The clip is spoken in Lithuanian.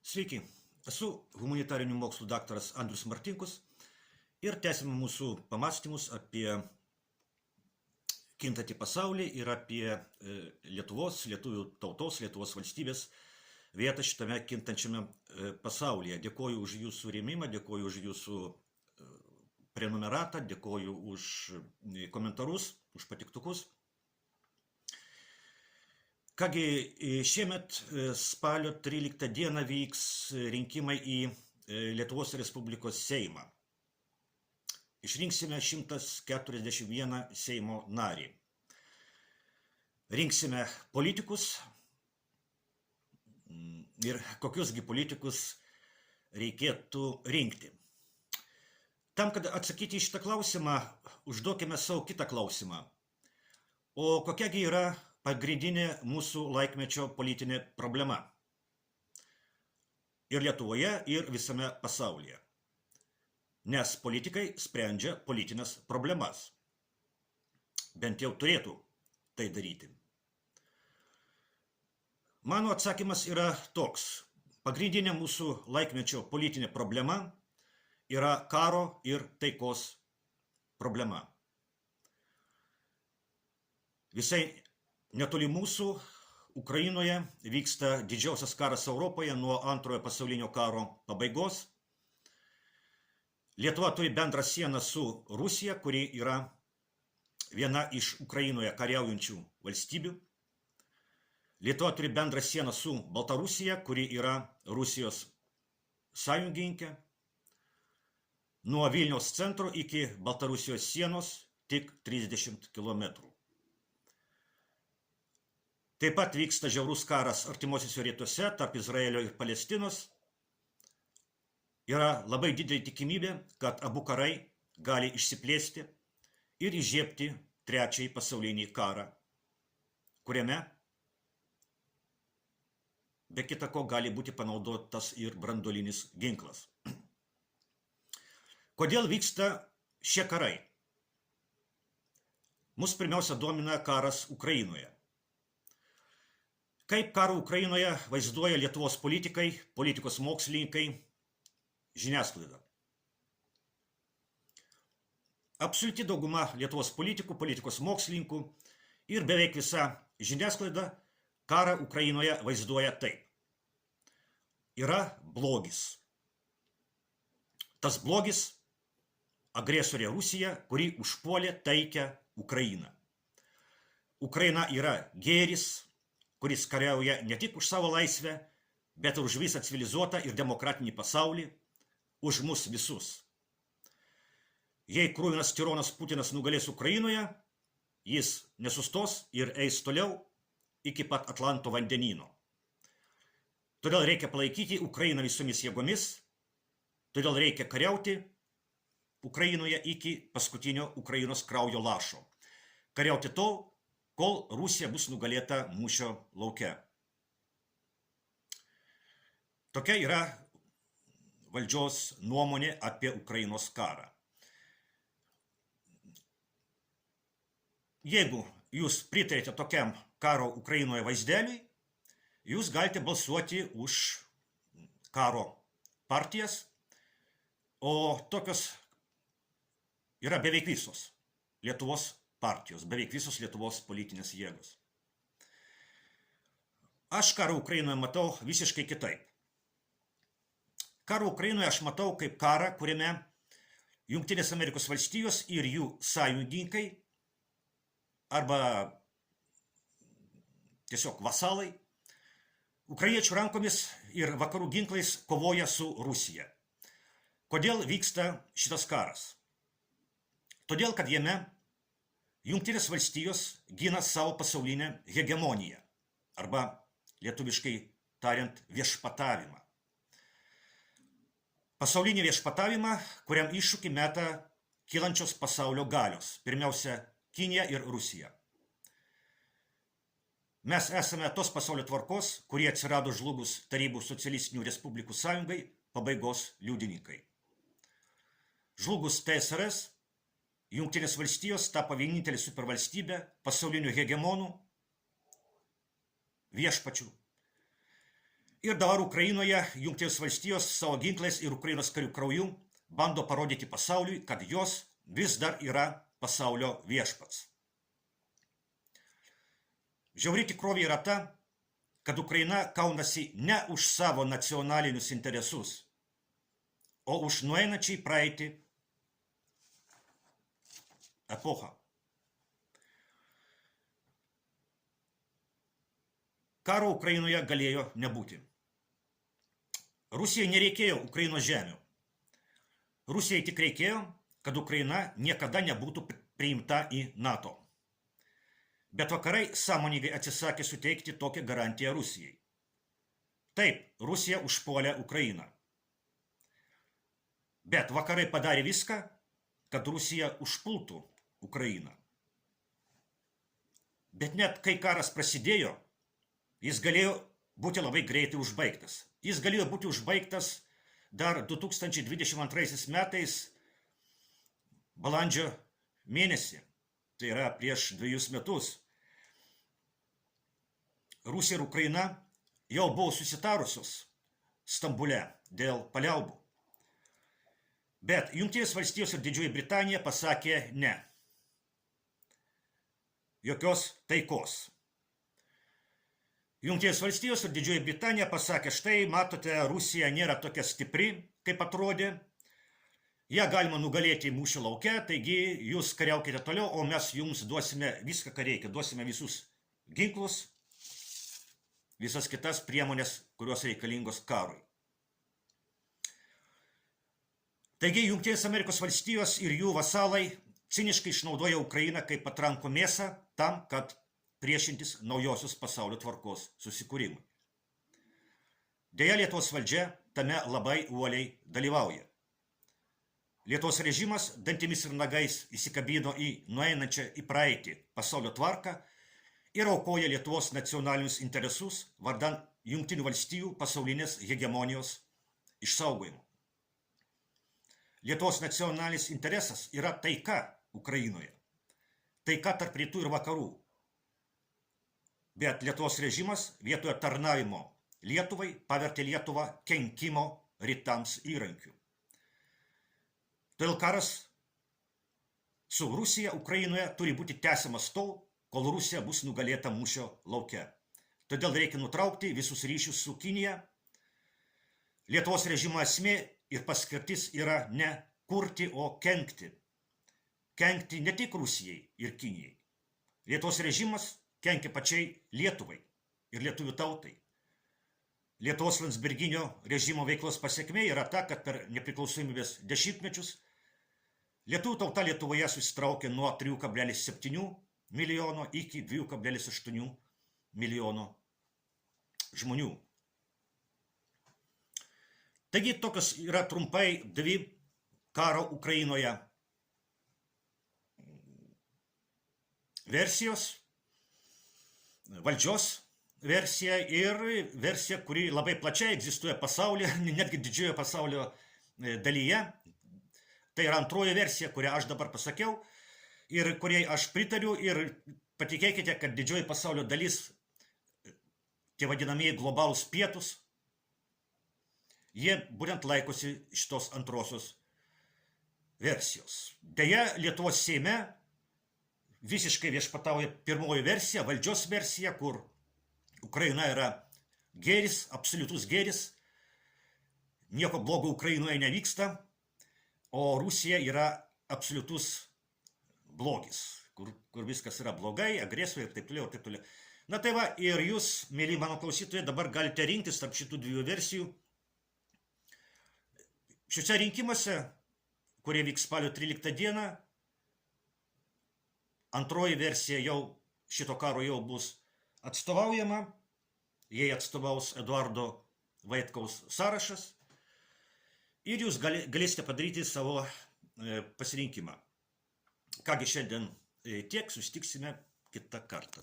Sveiki, esu humanitarinių mokslų daktaras Andrius Martinkus ir tęsime mūsų pamastymus apie kintantį pasaulį ir apie Lietuvos, lietuvių tautos, Lietuvos valstybės vietą šitame kintančiame pasaulyje. Dėkoju už jūsų rėmimą, dėkoju už jūsų prenumeratą, dėkoju už komentarus, už patiktukus. Kągi, šiemet spalio 13 dieną vyks rinkimai į Lietuvos Respublikos Seimą. Išrinksime 141 Seimo narį. Rinksime politikus ir kokiusgi politikus reikėtų rinkti. Tam, kad atsakyti į šitą klausimą, užduokime savo kitą klausimą. O kokiagi yra pagrindinė mūsų laikmečio politinė problema ir Lietuvoje, ir visame pasaulyje. Nes politikai sprendžia politinės problemas. Bent jau turėtų tai daryti. Mano atsakymas yra toks. Pagrindinė mūsų laikmečio politinė problema yra karo ir taikos problema. Visai netoli mūsų Ukrainoje vyksta didžiausias karas Europoje nuo Antrojo pasaulinio karo pabaigos. Lietuva turi bendrą sieną su Rusija, kuri yra viena iš Ukrainoje kariaujančių valstybių. Lietuva turi bendrą sieną su Baltarusija, kuri yra Rusijos sąjungininkė. Nuo Vilniaus centro iki Baltarusijos sienos tik 30 km. Taip pat vyksta žiaurus karas artimuosiuose rytuose tarp Izraelio ir Palestinos. Yra labai didelė tikimybė, kad abu karai gali išsiplėsti ir įžiebti trečiąjį pasaulinį karą, kuriame be kita ko gali būti panaudotas ir branduolinis ginklas. Kodėl vyksta šie karai? Mus pirmiausia domina karas Ukrainoje. Kaip karą Ukrainoje vaizduoja Lietuvos politikai, politikos mokslininkai, žiniasklaida. Absoliuti dauguma Lietuvos politikų, politikos mokslininkų ir beveik visa žiniasklaida karą Ukrainoje vaizduoja taip. Yra blogis. Tas blogis – agresorė Rusija, kuri užpuolė taikę Ukrainą. Ukraina yra gėris, kuris kariauja ne tik už savo laisvę, bet ir už visą civilizuotą ir demokratinį pasaulį, už mus visus. Jei kruvinas tironas Putinas nugalės Ukrainoje, jis nesustos ir eis toliau iki pat Atlanto vandenyno. Todėl reikia palaikyti Ukrainą visomis jėgomis, todėl reikia kariauti Ukrainoje iki paskutinio Ukrainos kraujo lašo. Kariauti tol, kol Rusija bus nugalėta mūšio lauke. Tokia yra valdžios nuomonė apie Ukrainos karą. Jeigu jūs pritarėte tokiam karo Ukrainoje vaizdeliui, jūs galite balsuoti už karo partijas, o tokios yra beveik visos Lietuvos partijos, beveik visos Lietuvos politinės jėgos. Aš karą Ukrainoje matau visiškai kitaip. Karą Ukrainoje aš matau kaip karą, kuriame Jungtinės Amerikos valstijos ir jų sąjungininkai arba tiesiog vasalai ukrainiečių rankomis ir vakarų ginklais kovoja su Rusija. Kodėl vyksta šitas karas? Todėl, kad jame Jungtinės valstijos gina savo pasaulinę hegemoniją, arba lietuviškai tariant viešpatavimą. Pasaulinį viešpatavimą, kuriam iššūkį meta kylančios pasaulio galios, pirmiausia Kinija ir Rusija. Mes esame tos pasaulio tvarkos, kurie atsirado žlugus Tarybų socialistinių respublikų sąjungai pabaigos liudininkai. Žlugus TSRS, Jungtinės valstijos tapo vienintelė supervalstybė, pasaulinių hegemonų, viešpačių. Ir dabar Ukrainoje Jungtinės valstijos savo ginklais ir Ukrainos karių krauju bando parodyti pasauliui, kad jos vis dar yra pasaulio viešpats. Žiauri tikrovė yra ta, kad Ukraina kaunasi ne už savo nacionalinius interesus, o už nueinančią į praeitį epochą. Karo Ukrainoje galėjo nebūti. Rusijai nereikėjo Ukrainos žemių. Rusijai tik reikėjo, kad Ukraina niekada nebūtų priimta į NATO. Bet vakarai sąmoningai atsisakė suteikti tokią garantiją Rusijai. Taip, Rusija užpuolė Ukrainą. Bet vakarai padarė viską, kad Rusija užpultų Ukrainą. Bet net kai karas prasidėjo, jis galėjo būti labai greitai užbaigtas. Jis galėjo būti užbaigtas dar 2022 metais balandžio mėnesį. Tai yra prieš 2 metus. Rusija ir Ukraina jau buvo susitarusios Stambule dėl paliaubų. Bet Jungtinės valstijos ir Didžioji Britanija pasakė ne. Jokios taikos. Jungtinės valstijos ir Didžioji Britanija pasakė, štai, matote, Rusija nėra tokia stipri, kaip atrodė. Ją galima nugalėti mūšio lauke, taigi jūs kariaukite toliau, o mes jums duosime viską, ką reikia. Duosime visus ginklus, visas kitas priemonės, kurios reikalingos karui. Taigi Jungtinės Amerikos valstijos ir jų vasalai ciniškai išnaudoja Ukrainą kaip patrankų mėsą tam, kad priešintis naujosios pasaulio tvarkos susikūrimui. Deja, Lietuvos valdžia tame labai uoliai dalyvauja. Lietuvos režimas dantimis ir nagais įsikabino į nueinančią į praeitį pasaulio tvarką ir aukoja Lietuvos nacionalinius interesus vardan Jungtinių valstijų pasaulinės hegemonijos išsaugojimo. Lietuvos nacionalinis interesas yra taika Ukrainoje. Taika tarp rytų ir vakarų. Bet Lietuvos režimas vietoje tarnavimo Lietuvai pavertė Lietuvą kenkimo rytams įrankiu. Todėl karas su Rusija Ukrainoje turi būti tęsiamas tol, kol Rusija bus nugalėta mūšio lauke. Todėl reikia nutraukti visus ryšius su Kinija. Lietuvos režimo esmė ir paskirtis yra ne kurti, o kenkti. Kenkti ne tik Rusijai ir Kinijai. Lietuvos režimas kenkia pačiai Lietuvai ir lietuvių tautai. Lietuvos Landsberginio režimo veiklos pasekmė yra ta, kad per nepriklausomybės dešimtmečius lietuvių tauta Lietuvoje susitraukė nuo 3,7 milijono iki 2,8 milijono žmonių. Taigi tokios yra trumpai 2 karo Ukrainoje versijos. Valdžios versija ir versija, kuri labai plačiai egzistuoja pasaulyje, netgi didžiojo pasaulio dalyje. Tai yra antroji versija, kurią aš dabar pasakiau ir kuriai aš pritariu ir patikėkite, kad didžioji pasaulio dalis, tie vadinamieji globalūs pietus, jie būtent laikosi šitos antrosios versijos. Deja, Lietuvos Seime visiškai viešpatauja pirmoji versija, valdžios versija, kur Ukraina yra gėris, absoliutus gėris, nieko blogo Ukrainoje nevyksta, o Rusija yra absoliutus blogis, kur viskas yra blogai, agresija ir taip toliau, ir taip toliau. Na tai va, ir jūs, mėly mano klausytojai, dabar galite rinktis tarp šitų 2 versijų. Šiuose rinkimuose, kurie vyks spalio 13 dieną, antroji versija jau šito karo jau bus atstovaujama, jai atstovaus Eduardo Vaitkaus sąrašas ir jūs galėsite padaryti savo pasirinkimą. Kągi šiandien tiek, susitiksime kitą kartą.